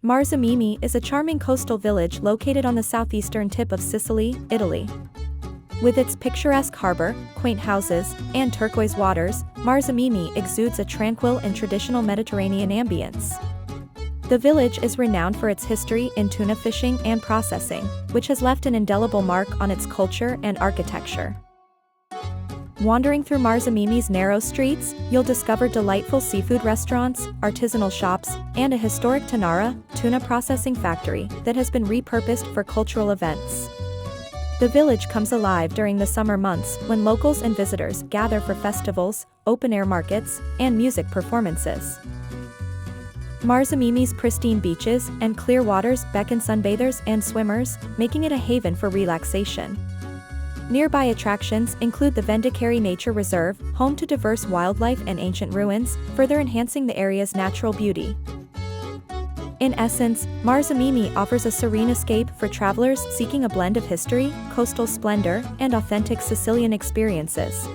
Marzamemi is a charming coastal village located on the southeastern tip of Sicily, Italy. With its picturesque harbor, quaint houses, and turquoise waters, Marzamemi exudes a tranquil and traditional Mediterranean ambience. The village is renowned for its history in tuna fishing and processing, which has left an indelible mark on its culture and architecture. Wandering through Marzamemi's narrow streets, you'll discover delightful seafood restaurants, artisanal shops, and a historic tonnara, tuna processing factory, that has been repurposed for cultural events. The village comes alive during the summer months when locals and visitors gather for festivals, open-air markets, and music performances. Marzamemi's pristine beaches and clear waters beckon sunbathers and swimmers, making it a haven for relaxation. Nearby attractions include the Vendicari Nature Reserve, home to diverse wildlife and ancient ruins, further enhancing the area's natural beauty. In essence, Marzamemi offers a serene escape for travelers seeking a blend of history, coastal splendor, and authentic Sicilian experiences.